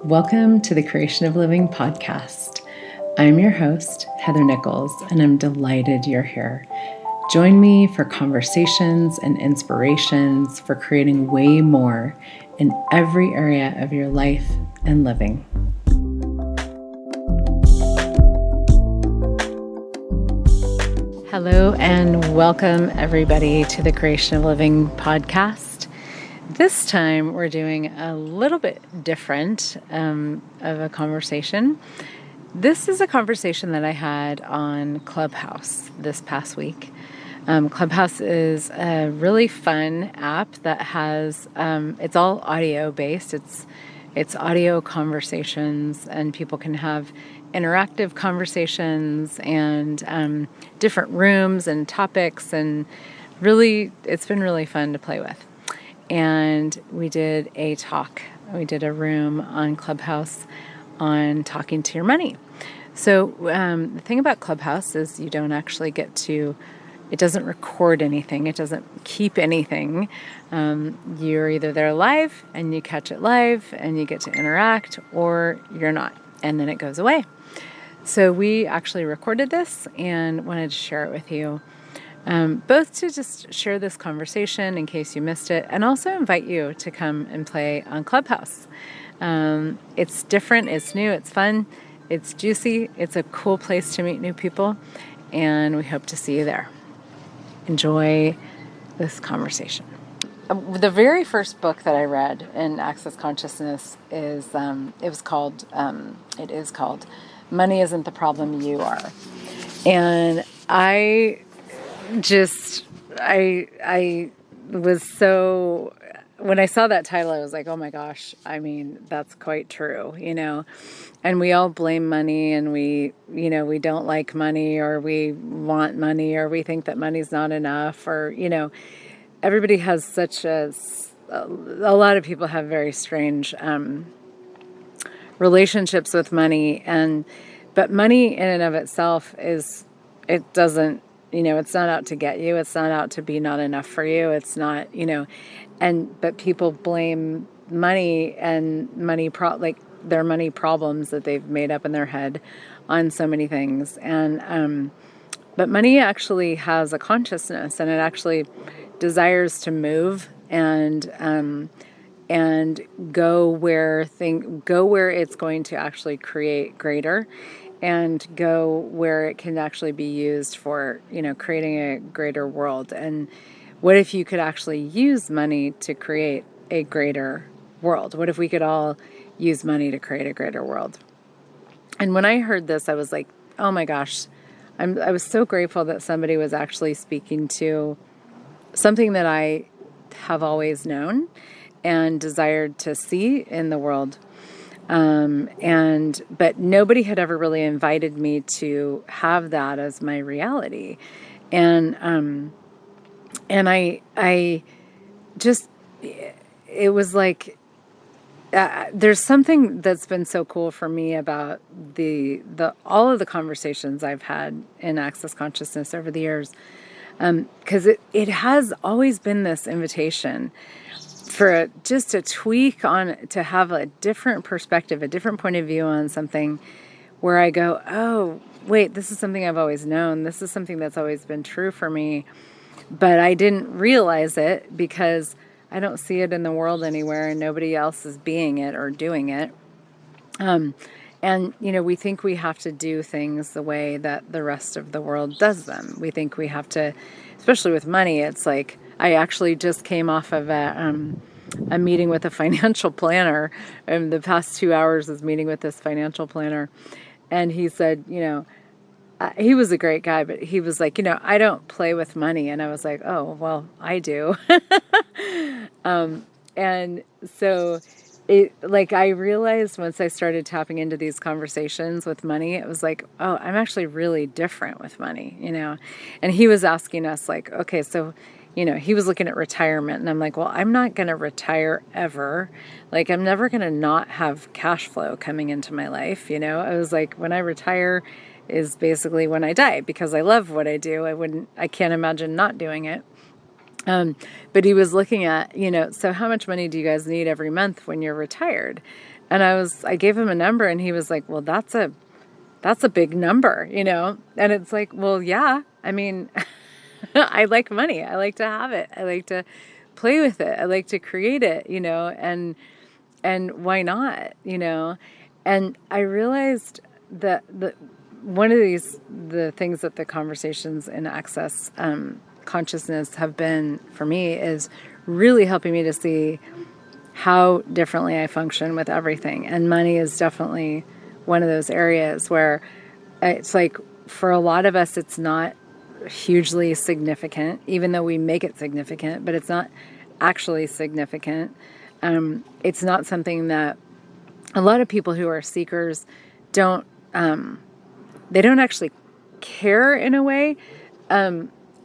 Welcome to the Creation of Living podcast. I'm your host, Heather Nichols, and I'm delighted you're here. Join me for conversations and inspirations for creating way more in every area of your life and living. Hello and welcome everybody to the Creation of Living podcast. This time we're doing a little bit different of a conversation. This is a conversation that I had on Clubhouse this past week. Clubhouse is a really fun app that has, it's all audio based. It's audio conversations, and people can have interactive conversations and different rooms and topics, and really, it's been really fun to play with. And we did a room on Clubhouse on talking to your money. So the thing about Clubhouse is you don't actually get to, it doesn't record anything. It doesn't keep anything. You're either there live and you catch it live and you get to interact, or you're not, and then it goes away. So we actually recorded this and wanted to share it with you. Both to just share this conversation in case you missed it, and also invite you to come and play on Clubhouse. It's different, it's new, it's fun, it's juicy, it's a cool place to meet new people, and we hope to see you there. Enjoy this conversation. The very first book that I read in Access Consciousness is called Money Isn't the Problem, You Are. And I was so, when I saw that title, I was like, oh my gosh, I mean, that's quite true, and we all blame money, and we don't like money, or we want money, or we think that money's not enough, or, everybody has such a lot of people have very strange, relationships with money, but money in and of itself it doesn't, it's not out to get you. It's not out to be not enough for you. It's not, but people blame money and their money problems that they've made up in their head on so many things. And, but money actually has a consciousness, and it actually desires to move and go where it's going to actually create greater, and go where it can actually be used for, creating a greater world. And what if you could actually use money to create a greater world? What if we could all use money to create a greater world? And when I heard this, I was like, oh my gosh, I was so grateful that somebody was actually speaking to something that I have always known and desired to see in the world. But nobody had ever really invited me to have that as my reality. And I just, it was like, there's something that's been so cool for me about all of the conversations I've had in Access Consciousness over the years. 'Cause it has always been this invitation for just a tweak to have a different perspective, a different point of view on something, where I go, oh, wait, this is something I've always known. This is something that's always been true for me, but I didn't realize it because I don't see it in the world anywhere, and nobody else is being it or doing it. And, we think we have to do things the way that the rest of the world does them. We think we have to, especially with money. It's like, I actually just came off of a meeting with a financial planner, and the past 2 hours was meeting with this financial planner. And he said, he was a great guy, but he was like, I don't play with money. And I was like, oh, well, I do. And so I realized once I started tapping into these conversations with money, it was like, oh, I'm actually really different with money, and he was asking us like, okay, so, he was looking at retirement, and I'm like, well, I'm not going to retire ever. Like, I'm never going to not have cash flow coming into my life. I was like, when I retire, is basically when I die, because I love what I do. I can't imagine not doing it. But he was looking at, so how much money do you guys need every month when you're retired? And I gave him a number, and he was like, well, that's a big number, And it's like, well, yeah, I mean, I like money. I like to have it. I like to play with it. I like to create it, and why not, And I realized that one of the things that the conversations in Access Consciousness have been for me is really helping me to see how differently I function with everything. And money is definitely one of those areas where it's like, for a lot of us, it's not hugely significant, even though we make it significant, but it's not actually significant. It's not something that a lot of people who are seekers don't actually care in a way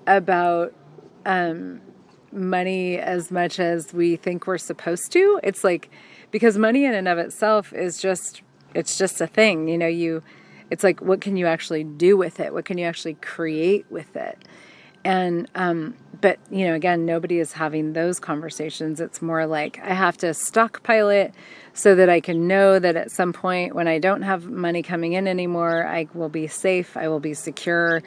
about money as much as we think we're supposed to. It's like, because money in and of itself is it's just a thing, it's like, what can you actually do with it? What can you actually create with it? And, but, again, nobody is having those conversations. It's more like, I have to stockpile it so that I can know that at some point when I don't have money coming in anymore, I will be safe. I will be secure.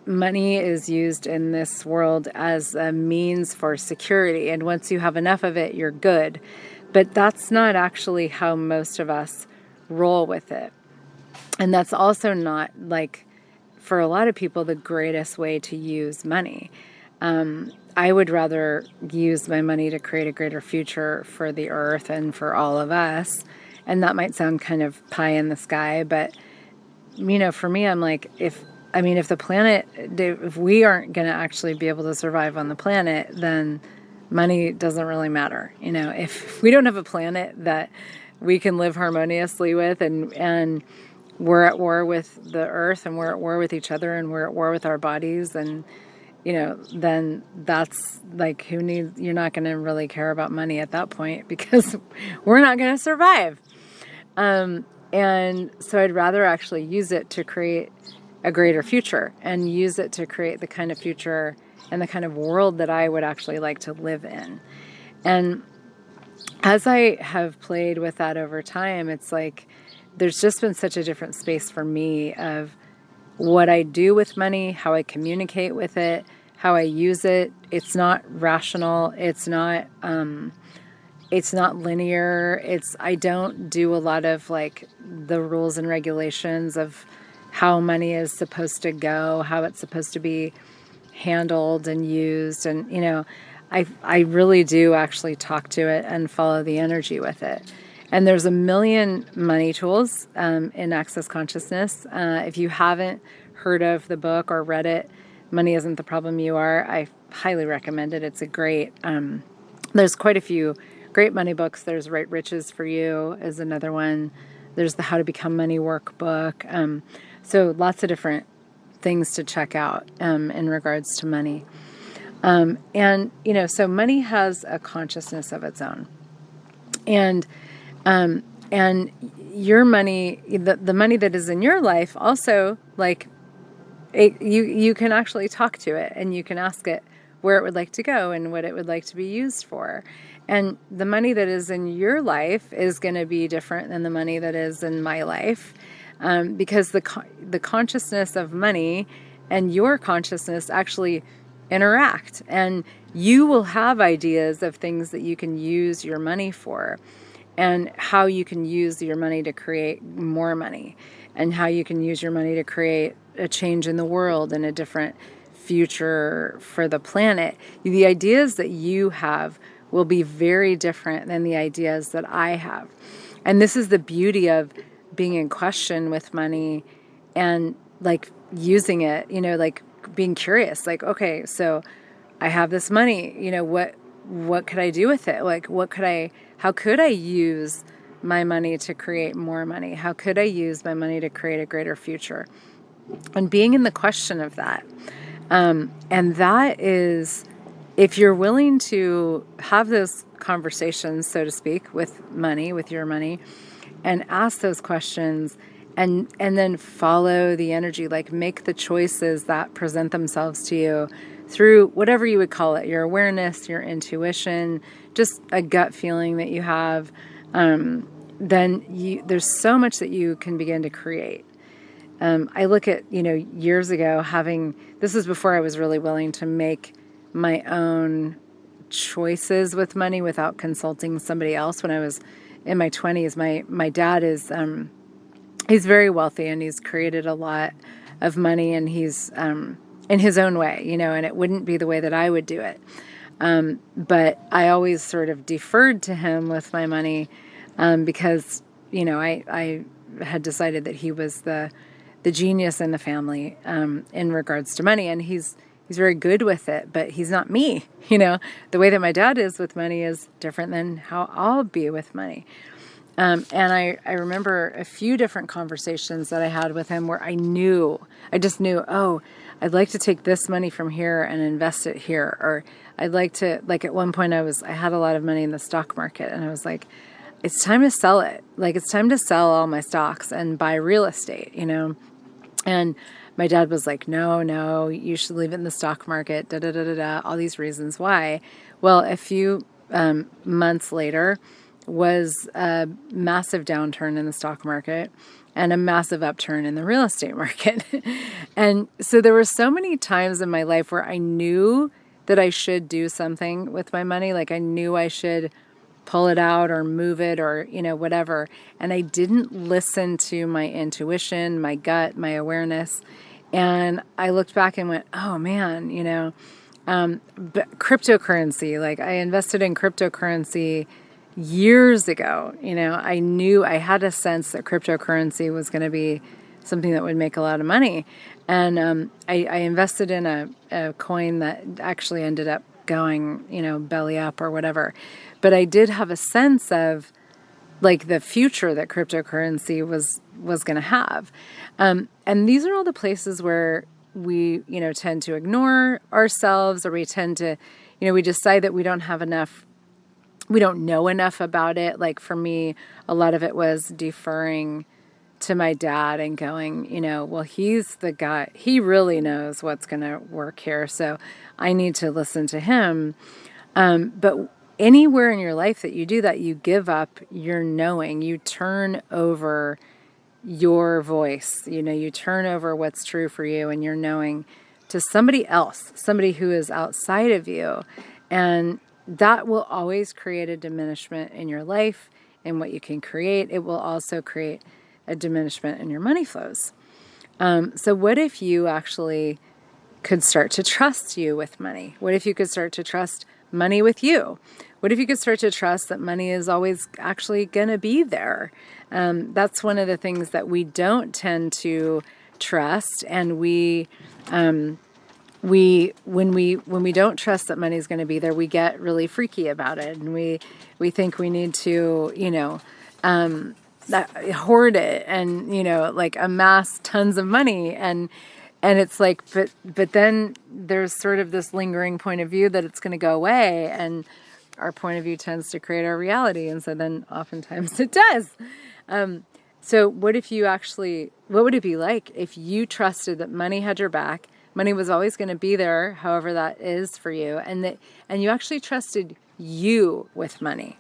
Money is used in this world as a means for security. And once you have enough of it, you're good. But that's not actually how most of us roll with it. And that's also not, like, for a lot of people, the greatest way to use money. I would rather use my money to create a greater future for the earth and for all of us. And that might sound kind of pie in the sky, but, for me, I'm like, if the planet, if we aren't going to actually be able to survive on the planet, then money doesn't really matter. If we don't have a planet that we can live harmoniously with, and we're at war with the earth, and we're at war with each other, and we're at war with our bodies, and then that's like, you're not going to really care about money at that point, because we're not going to survive. And so I'd rather actually use it to create a greater future, and use it to create the kind of future and the kind of world that I would actually like to live in. And as I have played with that over time, it's like, there's just been such a different space for me of what I do with money, how I communicate with it, how I use it. It's not rational. It's not linear. I don't do a lot of like the rules and regulations of how money is supposed to go, how it's supposed to be handled and used. And, I really do actually talk to it and follow the energy with it. And there's a million money tools in Access Consciousness. If you haven't heard of the book or read it, Money Isn't the Problem You Are, I highly recommend it. It's a great, there's quite a few great money books. There's Right Riches for You is another one. There's the How to Become Money workbook. So lots of different things to check out in regards to money. And, so money has a consciousness of its own. And your money, the money that is in your life also, like, you can actually talk to it, and you can ask it where it would like to go and what it would like to be used for. And the money that is in your life is going to be different than the money that is in my life, because the consciousness of money and your consciousness actually interact, and you will have ideas of things that you can use your money for, and how you can use your money to create more money, and how you can use your money to create a change in the world and a different future for the planet. The ideas that you have will be very different than the ideas that I have. And this is the beauty of being in question with money and like using it, like being curious, like, okay, so I have this money, what could I do with it? Like, how could I use my money to create more money? How could I use my money to create a greater future? And being in the question of that. And that is, if you're willing to have those conversations, so to speak, with money, with your money, and ask those questions and then follow the energy, like make the choices that present themselves to you through whatever you would call it, your awareness, your intuition, just a gut feeling that you have. Then there's so much that you can begin to create. I look at, years ago this is before I was really willing to make my own choices with money without consulting somebody else. When I was in my 20s, my dad is, he's very wealthy and he's created a lot of money, and he's, in his own way, and it wouldn't be the way that I would do it. But I always sort of deferred to him with my money, because, I had decided that he was the genius in the family, in regards to money, and he's very good with it, but he's not me. The way that my dad is with money is different than how I'll be with money. And I remember a few different conversations that I had with him where I just knew, oh, I'd like to take this money from here and invest it here. Or I'd like to, like at one point I had a lot of money in the stock market, and I was like, it's time to sell it. Like, it's time to sell all my stocks and buy real estate, And my dad was like, no, you should leave it in the stock market, all these reasons why. Well, a few months later was a massive downturn in the stock market and a massive upturn in the real estate market. And so there were so many times in my life where I knew that I should do something with my money. Like, I knew I should pull it out or move it or, whatever. And I didn't listen to my intuition, my gut, my awareness. And I looked back and went, oh man, but cryptocurrency, like I invested in cryptocurrency years ago. I had a sense that cryptocurrency was going to be something that would make a lot of money. And I invested in a coin that actually ended up going, belly up or whatever. But I did have a sense of like the future that cryptocurrency was going to have. And these are all the places where we, tend to ignore ourselves, or we tend to, we decide that we don't know enough about it. Like for me, a lot of it was deferring to my dad and going, well, he's the guy, he really knows what's going to work here, so I need to listen to him. But anywhere in your life that you do that, you give up your knowing, you turn over your voice, you turn over what's true for you and your knowing to somebody else, somebody who is outside of you. And that will always create a diminishment in your life and what you can create. It will also create a diminishment in your money flows. So what if you actually could start to trust you with money? What if you could start to trust money with you? What if you could start to trust that money is always actually going to be there? That's one of the things that we don't tend to trust, and when we don't trust that money is going to be there, we get really freaky about it, and we think we need to, hoard it and, like amass tons of money. And it's like, but then there's sort of this lingering point of view that it's going to go away, and our point of view tends to create our reality. And so then oftentimes it does. So what would it be like if you trusted that money had your back? Money was always going to be there, however that is for you. And you actually trusted you with money.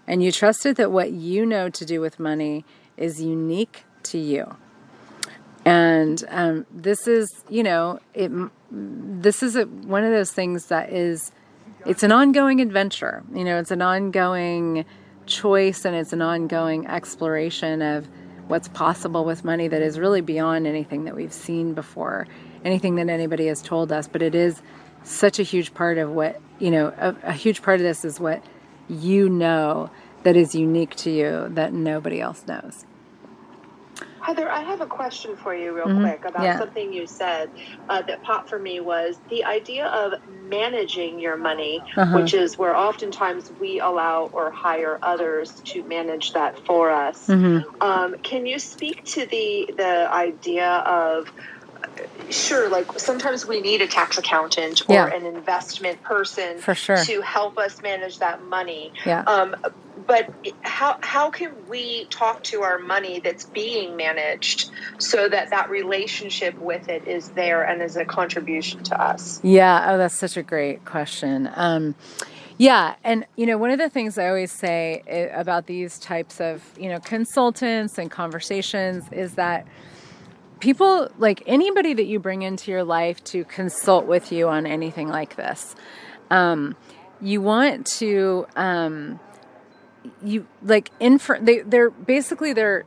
And you trusted that what you know to do with money is unique to you. And this is, this is one of those things that it's an ongoing adventure. It's an ongoing choice, and it's an ongoing exploration of what's possible with money that is really beyond anything that we've seen before, anything that anybody has told us. But it is such a huge part of what, a huge part of this is what that is unique to you that nobody else knows. Heather, I have a question for you real quick about something you said that popped for me was the idea of managing your money, which is where oftentimes we allow or hire others to manage that for us. Can you speak to the idea of, sure, like sometimes we need a tax accountant or an investment person for sure to help us manage that money. But how can we talk to our money that's being managed so that relationship with it is there and is a contribution to us? Yeah. Oh, that's such a great question. Yeah. And, one of the things I always say about these types of, consultants and conversations is that people, like anybody that you bring into your life to consult with you on anything like this, you want to,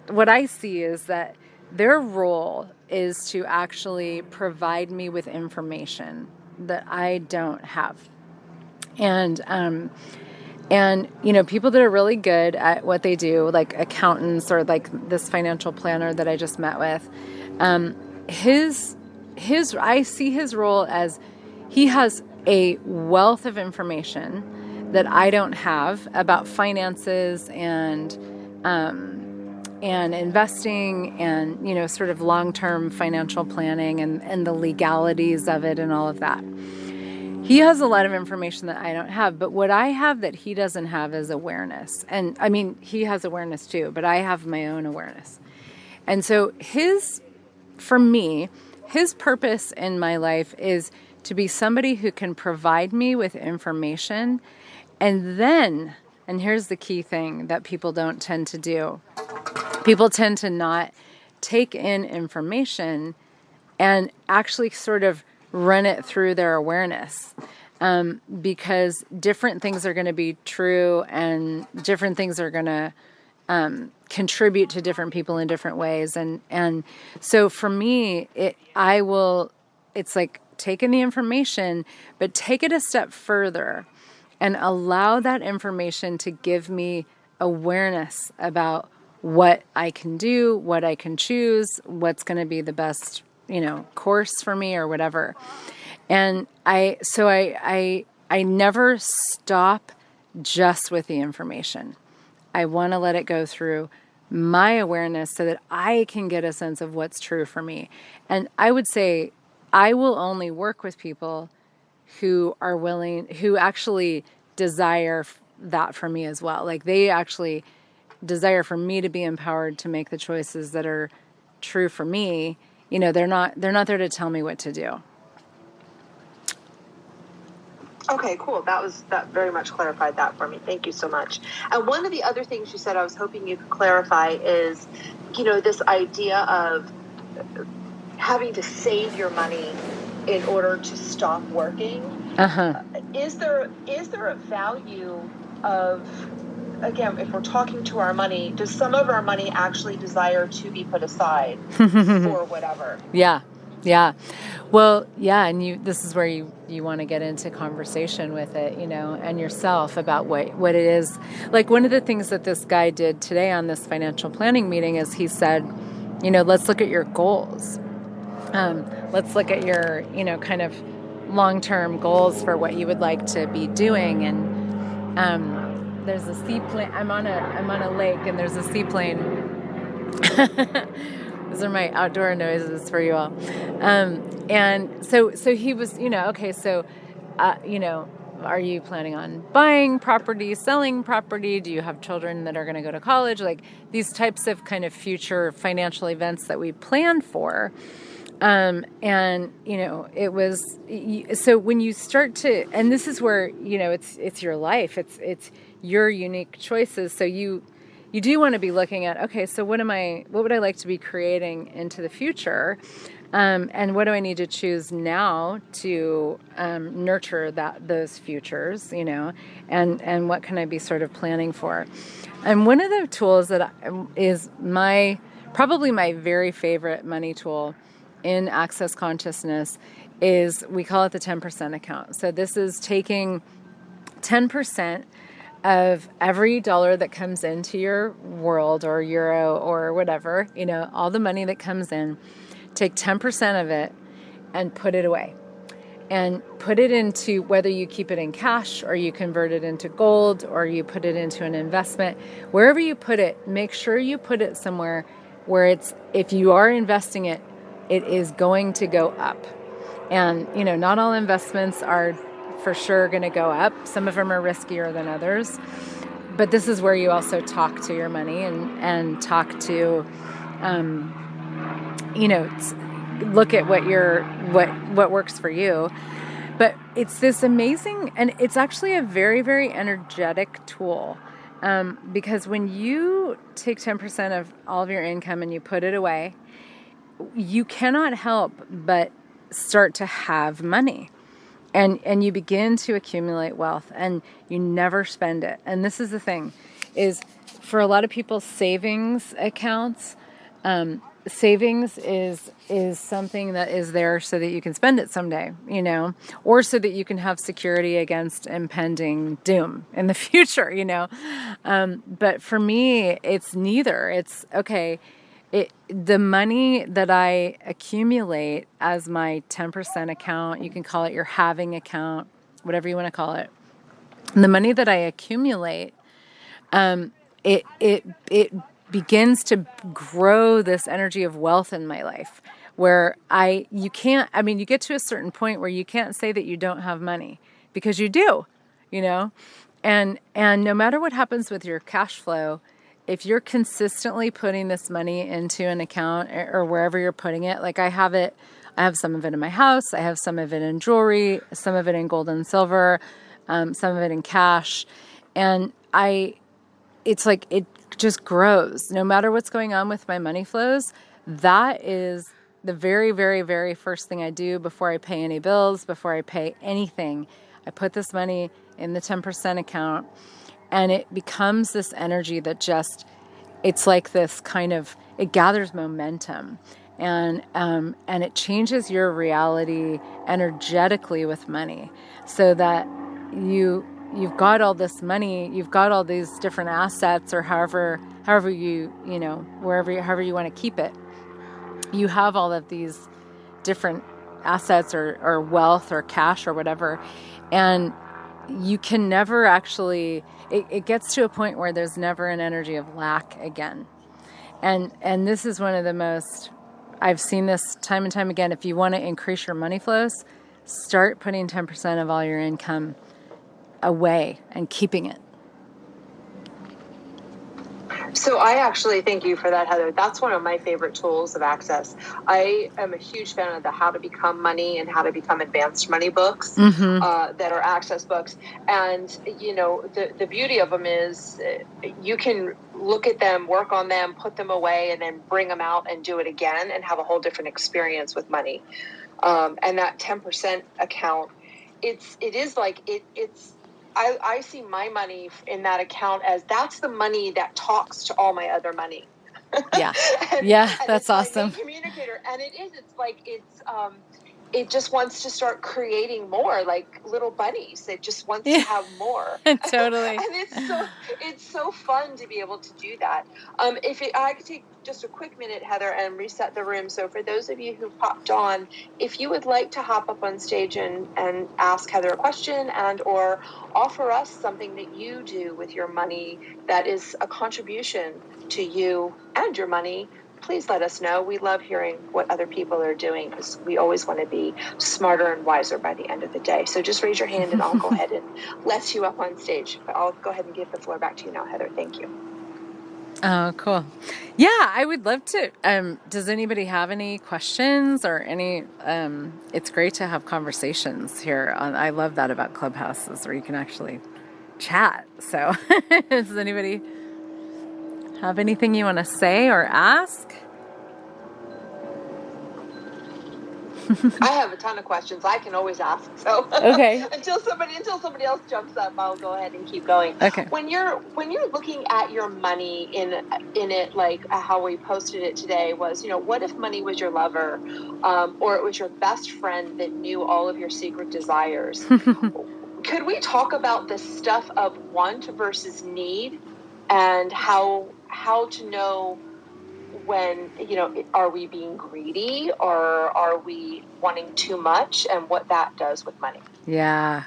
what I see is that their role is to actually provide me with information that I don't have. And people that are really good at what they do, like accountants or like this financial planner that I just met with, I see his role as he has a wealth of information that I don't have about finances and investing and, sort of long-term financial planning and the legalities of it and all of that. He has a lot of information that I don't have, but what I have that he doesn't have is awareness. And I mean, he has awareness too, but I have my own awareness. And so for me, his purpose in my life is to be somebody who can provide me with information. And then, and here's the key thing that people don't tend to do. People tend to not take in information and actually sort of run it through their awareness, because different things are going to be true and different things are going to contribute to different people in different ways. And so for me, it's like take in the information, but take it a step further and allow that information to give me awareness about what I can do, what I can choose, what's going to be the best, course for me or whatever. And I never stop just with the information. I want to let it go through my awareness so that I can get a sense of what's true for me. And I would say I will only work with people who actually desire that for me as well. Like they actually desire for me to be empowered to make the choices that are true for me. They're not there to tell me what to do. Okay, cool. That very much clarified that for me. Thank you so much. And one of the other things you said I was hoping you could clarify is, this idea of having to save your money in order to stop working. Is there a value of, again, if we're talking to our money, does some of our money actually desire to be put aside for whatever? Yeah. Well, yeah, and this is where you want to get into conversation with it, and yourself about what it is. Like one of the things that this guy did today on this financial planning meeting is he said, let's look at your goals. Let's look at your, kind of long-term goals for what you would like to be doing. And there's a seaplane. I'm on a lake, and there's a seaplane. Those are my outdoor noises for you all. And so he was, okay, so, are you planning on buying property, selling property? Do you have children that are going to go to college? Like these types of kind of future financial events that we plan for. And, it was, so when you start to, and this is where, it's your life, it's your unique choices. So you do want to be looking at, okay, so what would I like to be creating into the future? And what do I need to choose now to nurture those futures, and what can I be sort of planning for? And one of the tools that is probably my very favorite money tool in Access Consciousness is, we call it the 10% account. So this is taking 10% of every dollar that comes into your world or euro or whatever, all the money that comes in, take 10% of it and put it away. And put it into, whether you keep it in cash or you convert it into gold or you put it into an investment, wherever you put it, make sure you put it somewhere where if you are investing it, it is going to go up. And, not all investments are for sure going to go up. Some of them are riskier than others. but this is where you also talk to your money and talk to, look at what works for you. But it's this amazing, and it's actually a very, very energetic tool. Because when you take 10% of all of your income and you put it away, you cannot help but start to have money. And you begin to accumulate wealth, and you never spend it. And this is the thing, is for a lot of people, savings accounts, savings is something that is there so that you can spend it someday, or so that you can have security against impending doom in the future, But for me, it's neither. It's okay. The money that I accumulate as my 10% account, you can call it your halving account, whatever you want to call it. The money that I accumulate, it begins to grow this energy of wealth in my life, where you get to a certain point where you can't say that you don't have money, because you do, and no matter what happens with your cash flow, if you're consistently putting this money into an account or wherever you're putting it, like I have some of it in my house, I have some of it in jewelry, some of it in gold and silver, some of it in cash, and it's like it just grows. No matter what's going on with my money flows, that is the very, very, very first thing I do before I pay any bills, before I pay anything. I put this money in the 10% account, and it becomes this energy that it's like this kind of, it gathers momentum, and it changes your reality energetically with money, so that you've got all this money, you've got all these different assets, or however you however you want to keep it. You have all of these different assets or wealth or cash or whatever, and you can never actually, it gets to a point where there's never an energy of lack again. And this is one of the most, I've seen this time and time again. If you want to increase your money flows, start putting 10% of all your income away and keeping it. So I actually thank you for that, Heather. That's one of my favorite tools of access. I am a huge fan of the How to Become Money and How to Become Advanced Money books, that are access books. And, the beauty of them is you can look at them, work on them, put them away, and then bring them out and do it again and have a whole different experience with money. And that 10% account, it's I see my money in that account as that's the money that talks to all my other money. Yeah. And that's awesome. My main communicator. And it just wants to start creating more, like little bunnies. It just wants to have more. Totally. And it's so fun to be able to do that. I could take just a quick minute, Heather, and reset the room. So for those of you who popped on, if you would like to hop up on stage and ask Heather a question and or offer us something that you do with your money that is a contribution to you and your money, please let us know. We love hearing what other people are doing, because we always want to be smarter and wiser by the end of the day. So just raise your hand and I'll go ahead and let you up on stage. But I'll go ahead and give the floor back to you now, Heather. Thank you. Oh, cool. Yeah, I would love to. Does anybody have any questions or any, it's great to have conversations here. I love that about Clubhouses, where you can actually chat. So does anybody have anything you want to say or ask? I have a ton of questions. I can always ask. So okay. until somebody else jumps up, I'll go ahead and keep going. Okay. When you're looking at your money in it, like how we posted it today was, what if money was your lover, or it was your best friend that knew all of your secret desires? Could we talk about the stuff of want versus need, and how to know when, are we being greedy or are we wanting too much, and what that does with money? Yeah,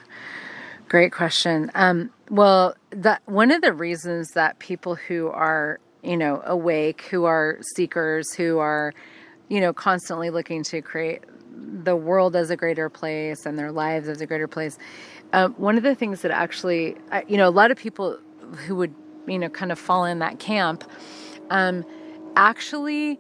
great question. Well, that one of the reasons that people who are, awake, who are seekers, who are, constantly looking to create the world as a greater place and their lives as a greater place. One of the things that actually, a lot of people who would, kind of fall in that camp, actually,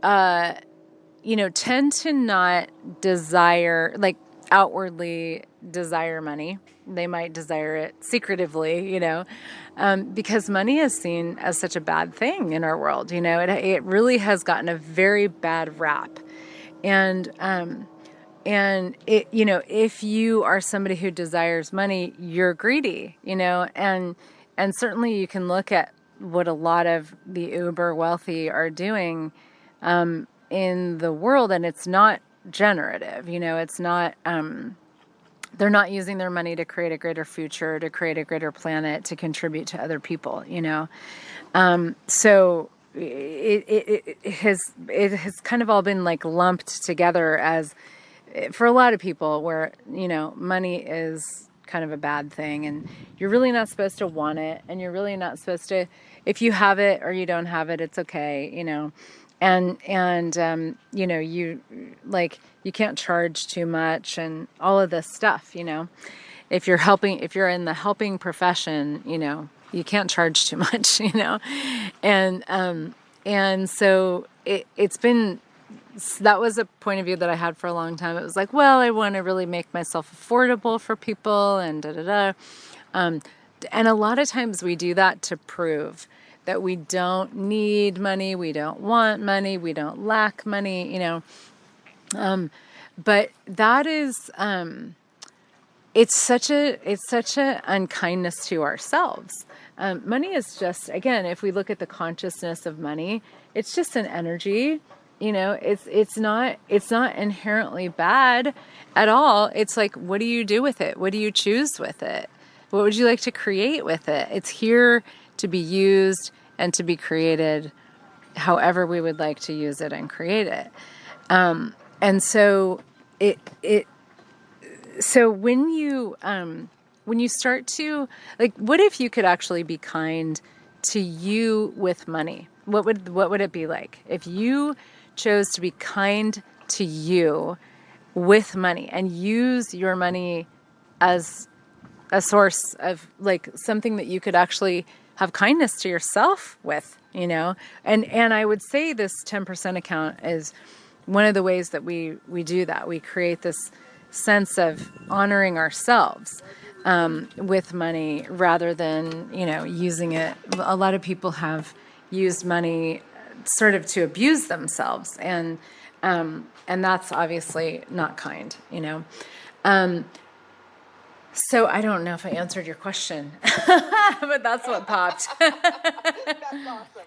tend to not desire, like outwardly desire money. They might desire it secretively, because money is seen as such a bad thing in our world. It really has gotten a very bad rap. And it, if you are somebody who desires money, you're greedy, and certainly you can look at what a lot of the uber wealthy are doing, in the world, and it's not generative, it's not, they're not using their money to create a greater future, to create a greater planet, to contribute to other people, so it has kind of all been like lumped together as, for a lot of people, where, money is kind of a bad thing, and you're really not supposed to want it, and you're really not supposed to, if you have it or you don't have it, it's okay, and you can't charge too much and all of this stuff, if you're in the helping profession, you can't charge too much, and so it's been, that was a point of view that I had for a long time. It was like, well, I want to really make myself affordable for people and and a lot of times we do that to prove that we don't need money, we don't want money, we don't lack money, but that is, it's such a unkindness to ourselves. Money is just, again, if we look at the consciousness of money, it's just an energy. It's not inherently bad at all. It's like, what do you do with it? What do you choose with it? What would you like to create with it? It's here to be used and to be created however we would like to use it and create it. And so so when you start to, like, what if you could actually be kind to you with money? What would it be like if you chose to be kind to you with money and use your money as a source of, like, something that you could actually have kindness to yourself with, and I would say this 10% account is one of the ways that we do that. We create this sense of honoring ourselves with money rather than, using it. A lot of people have used money sort of to abuse themselves, and that's obviously not kind, So I don't know if I answered your question, but that's what popped. That's awesome.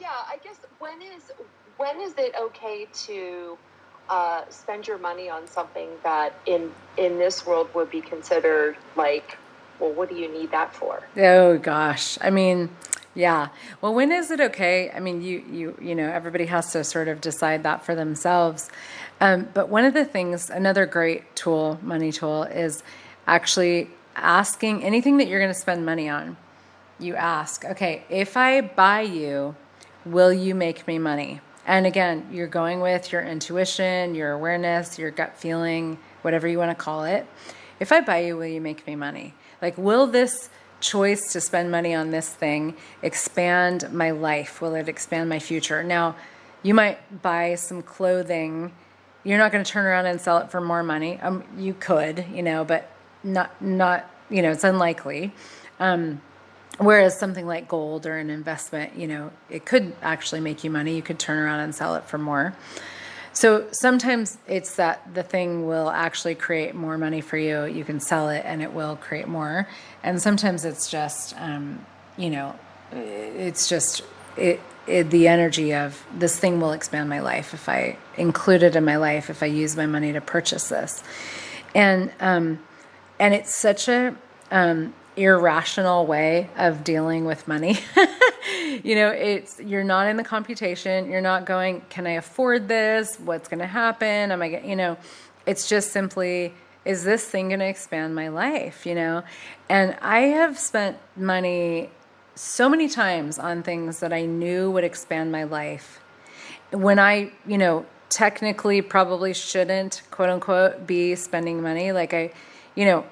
Yeah, I guess when is it okay to spend your money on something that in this world would be considered like, well, what do you need that for? Oh gosh, I mean, yeah. Well, when is it okay? I mean, you everybody has to sort of decide that for themselves. But one of the things, another great tool, money tool, is actually asking anything that you're going to spend money on. You ask, okay, if I buy you, will you make me money? And again, you're going with your intuition, your awareness, your gut feeling, whatever you want to call it. If I buy you, will you make me money? Like, will this choice to spend money on this thing expand my life? Will it expand my future? Now, you might buy some clothing. You're not going to turn around and sell it for more money. You could, but not, it's unlikely. Whereas something like gold or an investment, it could actually make you money. You could turn around and sell it for more. So sometimes it's that the thing will actually create more money for you. You can sell it and it will create more. And sometimes it's just, it's just the energy of this thing will expand my life if I include it in my life, if I use my money to purchase this. And it's such a irrational way of dealing with money. You're not in the computation. You're not going, can I afford this? What's going to happen? Am I going, it's just simply, is this thing going to expand my life? And I have spent money so many times on things that I knew would expand my life when I, technically probably shouldn't, quote unquote, be spending money. Like no,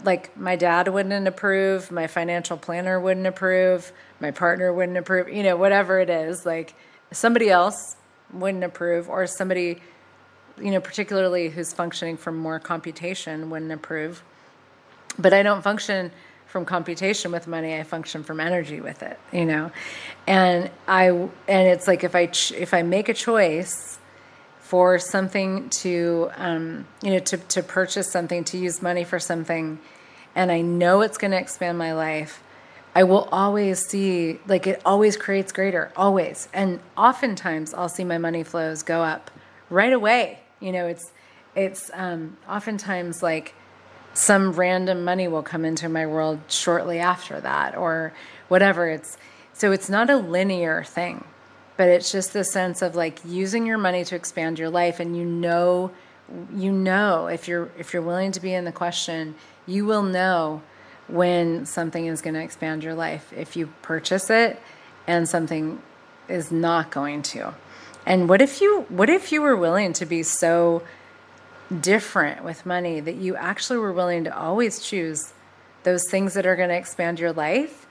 like my dad wouldn't approve, my financial planner wouldn't approve, my partner wouldn't approve, whatever it is, like somebody else wouldn't approve, or somebody, particularly who's functioning from more computation wouldn't approve. But I don't function from computation with money. I function from energy with it, and it's like if I make a choice for something to, to purchase something, to use money for something, and I know it's going to expand my life, I will always see, like, it always creates greater, always. And oftentimes I'll see my money flows go up right away. It's oftentimes like some random money will come into my world shortly after that, or whatever. So it's not a linear thing, but it's just the sense of like using your money to expand your life. And if you're willing to be in the question, you will know when something is going to expand your life if you purchase it and something is not going to. And what if you were willing to be so different with money that you actually were willing to always choose those things that are going to expand your life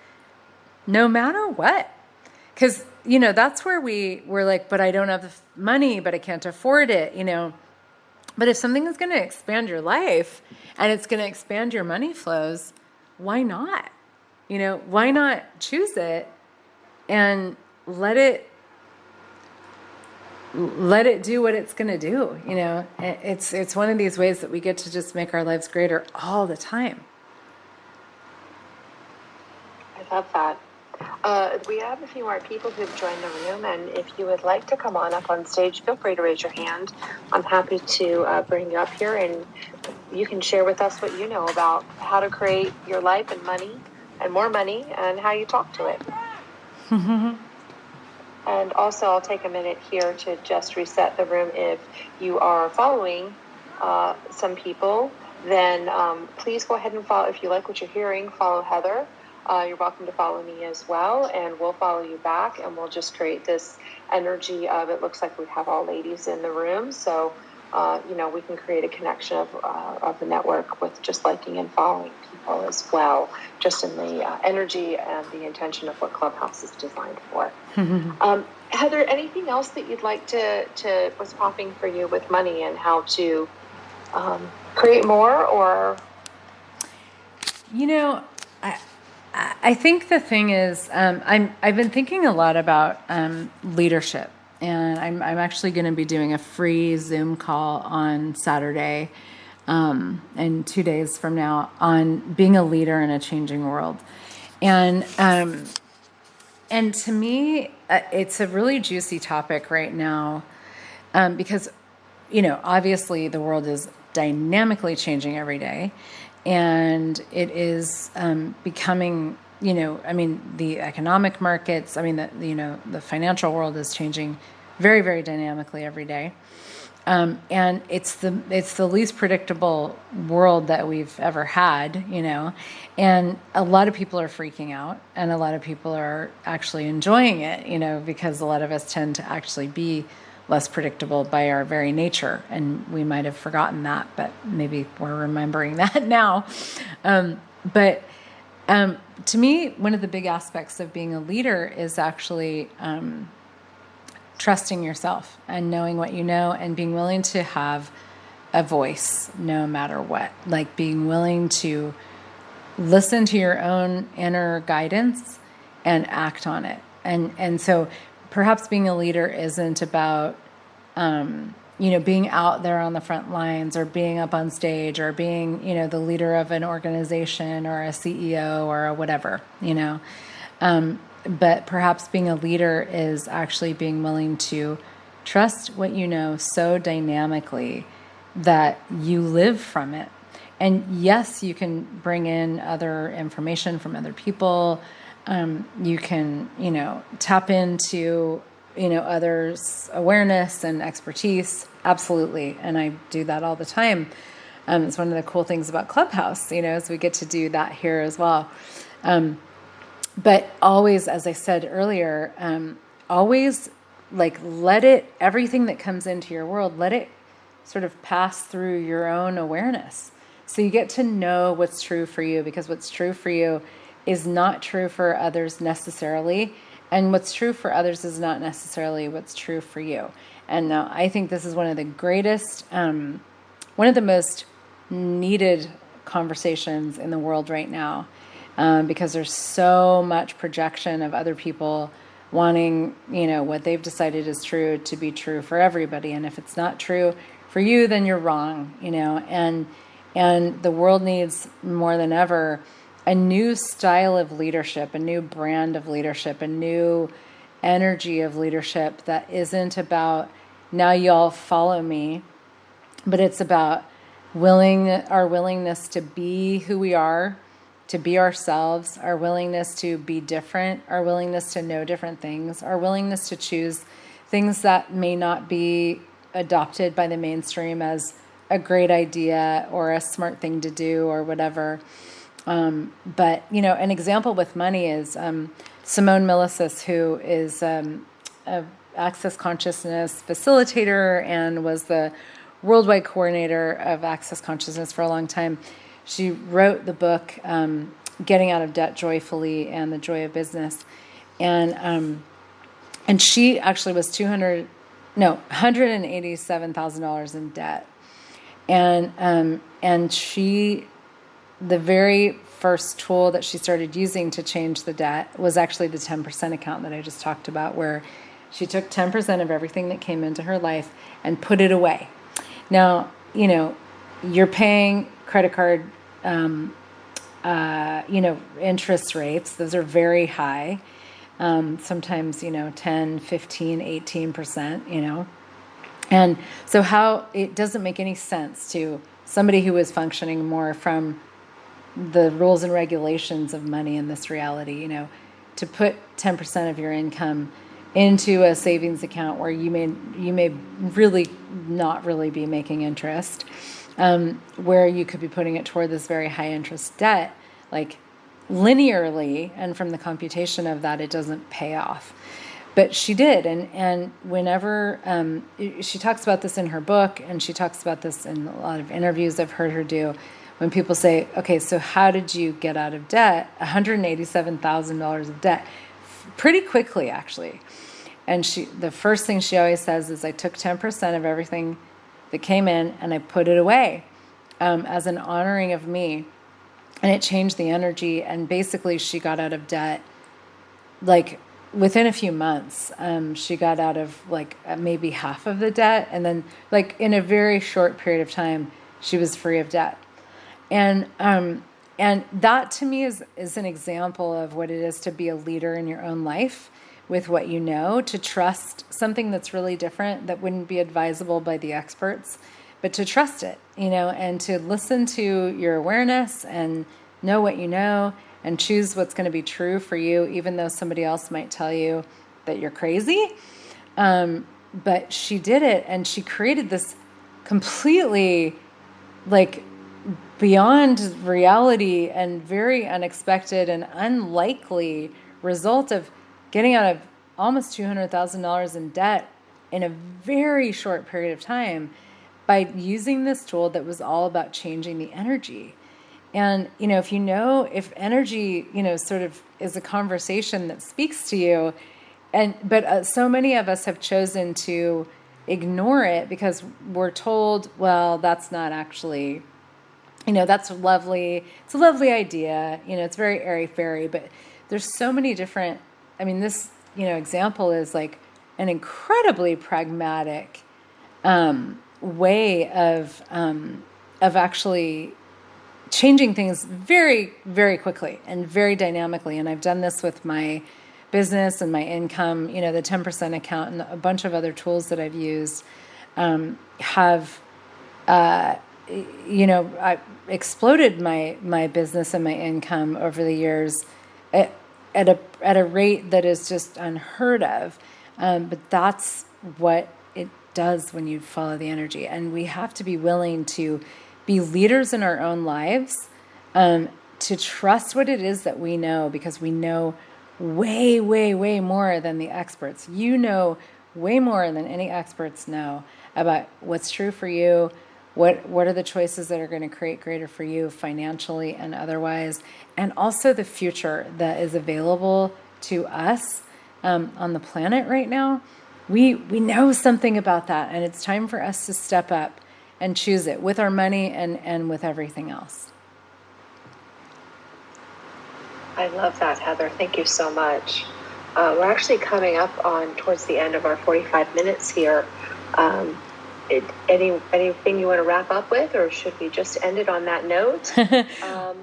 no matter what? Because that's where we're like, but I don't have the money, but I can't afford it, but if something is going to expand your life and it's going to expand your money flows, why not? Why not choose it and let it do what it's going to do. It's one of these ways that we get to just make our lives greater all the time. I love that. We have a few more people who've joined the room, and if you would like to come on up on stage, feel free to raise your hand. I'm happy to bring you up here, and you can share with us what you know about how to create your life and money and more money, and how you talk to it. And also, I'll take a minute here to just reset the room. If you are following some people, then please go ahead and follow. If you like what you're hearing, follow Heather. You're welcome to follow me as well, and we'll follow you back, and we'll just create this energy of, it looks like we have all ladies in the room, so we can create a connection of the network with just liking and following people as well, just in the energy and the intention of what Clubhouse is designed for. Heather, anything else that you'd like to what's popping for you with money and how to create more? Or I think the thing is, I've been thinking a lot about leadership, and I'm actually going to be doing a free Zoom call on Saturday, and 2 days from now, on being a leader in a changing world, and to me, it's a really juicy topic right now, because obviously the world is dynamically changing every day. And it is becoming, the economic markets, the financial world is changing very, very dynamically every day. And it's the least predictable world that we've ever had, and a lot of people are freaking out, and a lot of people are actually enjoying it, because a lot of us tend to actually be less predictable by our very nature, and we might have forgotten that, but maybe we're remembering that now. But to me, one of the big aspects of being a leader is actually trusting yourself and knowing what you know, and being willing to have a voice no matter what, like being willing to listen to your own inner guidance and act on it. And so perhaps being a leader isn't about, being out there on the front lines, or being up on stage, or being, the leader of an organization, or a CEO, or a whatever, but perhaps being a leader is actually being willing to trust what you know so dynamically that you live from it. And yes, you can bring in other information from other people. You can, tap into, others' awareness and expertise. Absolutely. And I do that all the time. It's one of the cool things about Clubhouse, is we get to do that here as well. But always, as I said earlier, always everything that comes into your world, let it sort of pass through your own awareness. So you get to know what's true for you, because what's true for you is not true for others necessarily. And what's true for others is not necessarily what's true for you. And I think this is one of the greatest, one of the most needed conversations in the world right now, because there's so much projection of other people wanting, what they've decided is true to be true for everybody. And if it's not true for you, then you're wrong, and the world needs more than ever a new style of leadership, a new brand of leadership, a new energy of leadership that isn't about, now y'all follow me, but it's about our willingness to be who we are, to be ourselves, our willingness to be different, our willingness to know different things, our willingness to choose things that may not be adopted by the mainstream as a great idea or a smart thing to do or whatever. But, an example with money is Simone Milasas, who is a Access Consciousness Facilitator and was the worldwide coordinator of Access Consciousness for a long time. She wrote the book Getting Out of Debt Joyfully and The Joy of Business. And she actually was $187,000 in debt. And she, the very first tool that she started using to change the debt was actually the 10% account that I just talked about, where she took 10% of everything that came into her life and put it away. Now, you're paying credit card, interest rates. Those are very high. Sometimes, 10, 15, 18%, And so how it doesn't make any sense to somebody who is functioning more from the rules and regulations of money in this reality, to put 10% of your income into a savings account where you may really not really be making interest, where you could be putting it toward this very high interest debt, like linearly, and from the computation of that, it doesn't pay off. But she did, and whenever she talks about this in her book, and she talks about this in a lot of interviews I've heard her do, when people say, okay, so how did you get out of debt? $187,000 of debt, pretty quickly, actually. And the first thing she always says is, I took 10% of everything that came in and I put it away as an honoring of me. And it changed the energy. And basically she got out of debt, like within a few months. She got out of maybe half of the debt. And then in a very short period of time, she was free of debt. And that to me is an example of what it is to be a leader in your own life with what you know, to trust something that's really different that wouldn't be advisable by the experts, but to trust it, and to listen to your awareness and know what you know and choose what's going to be true for you, even though somebody else might tell you that you're crazy. But she did it, and she created this completely beyond reality and very unexpected and unlikely result of getting out of almost $200,000 in debt in a very short period of time by using this tool that was all about changing the energy. And, if energy, sort of is a conversation that speaks to you, but so many of us have chosen to ignore it because we're told, well, that's not actually, that's lovely. It's a lovely idea. It's very airy-fairy, but there's so many different, this, example is like an incredibly pragmatic way of actually changing things very, very quickly and very dynamically. And I've done this with my business and my income, the 10% account and a bunch of other tools that I've used have, I exploded my business and my income over the years at a rate that is just unheard of. But that's what it does when you follow the energy. And we have to be willing to be leaders in our own lives, to trust what it is that we know, because we know way, way, way more than the experts. You know way more than any experts know about what's true for you, What are the choices that are going to create greater for you financially and otherwise, and also the future that is available to us on the planet right now. We know something about that, and it's time for us to step up and choose it with our money and with everything else. I love that, Heather. Thank you so much. We're actually coming up on towards the end of our 45 minutes here. Anything you want to wrap up with, or should we just end it on that note?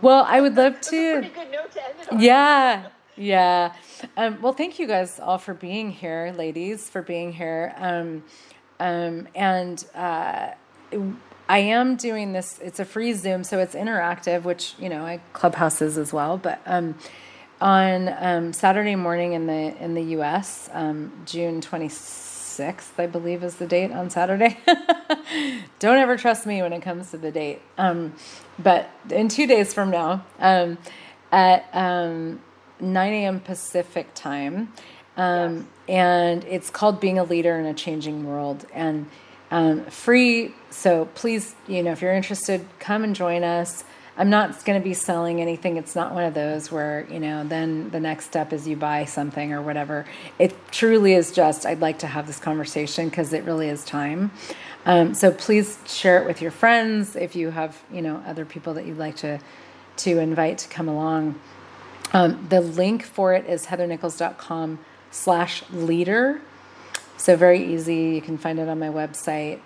Well, I would love to. That's a pretty good note to end it on. Yeah. Well, thank you guys all for being here, ladies, for being here. I am doing this. It's a free Zoom, so it's interactive, which, Clubhouse is as well. But on Saturday morning in the U.S., June 26th, I believe is the date on Saturday. Don't ever trust me when it comes to the date. But in 2 days from now, at 9 a.m. Pacific time, Yes. and it's called Being a Leader in a Changing World, and free. So please, if you're interested, come and join us. I'm not going to be selling anything. It's not one of those where, then the next step is you buy something or whatever. It truly is just, I'd like to have this conversation because it really is time. So please share it with your friends. If you have, other people that you'd like to invite to come along. The link for it is heathernichols.com/leader. So very easy. You can find it on my website.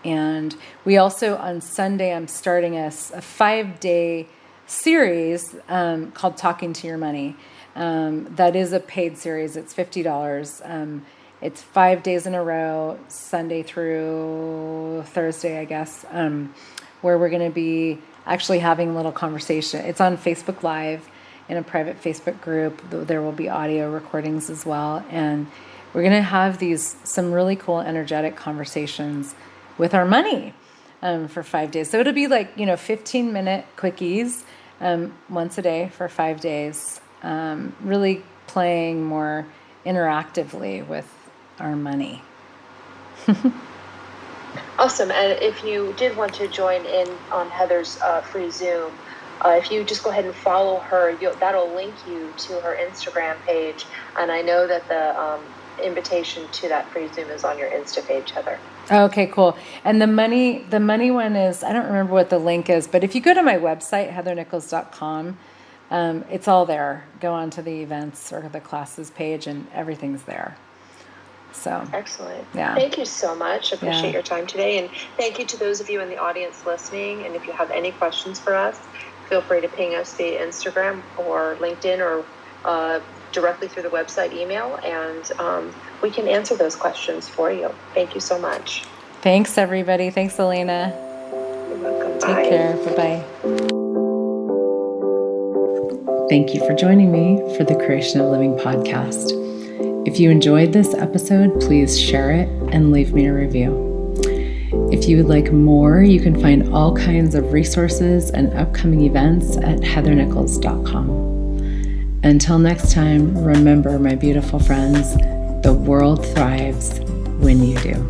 And we also, on Sunday, I'm starting a 5-day series called Talking to Your Money. That is a paid series. It's $50. It's 5 days in a row, Sunday through Thursday, I guess, where we're going to be actually having a little conversation. It's on Facebook Live in a private Facebook group. There will be audio recordings as well. And we're going to have some really cool energetic conversations with our money for 5 days. So it'll be like, 15-minute quickies once a day for 5 days, really playing more interactively with our money. Awesome. And if you did want to join in on Heather's free Zoom, if you just go ahead and follow her, that'll link you to her Instagram page. And I know that the invitation to that free Zoom is on your Insta page, Heather. Okay, cool. And the money one is, I don't remember what the link is, but if you go to my website, heathernichols.com, it's all there. Go on to the events or the classes page and everything's there. So excellent. Yeah. Thank you so much. I appreciate your time today. And thank you to those of you in the audience listening. And if you have any questions for us, feel free to ping us via Instagram or LinkedIn or directly through the website email, and we can answer those questions for you. Thank you so much. Thanks, everybody. Thanks, Elena. You're welcome. Take care. Bye-bye. Thank you for joining me for the Creation of Living podcast. If you enjoyed this episode, please share it and leave me a review. If you would like more, you can find all kinds of resources and upcoming events at heathernichols.com. Until next time, remember, my beautiful friends, the world thrives when you do.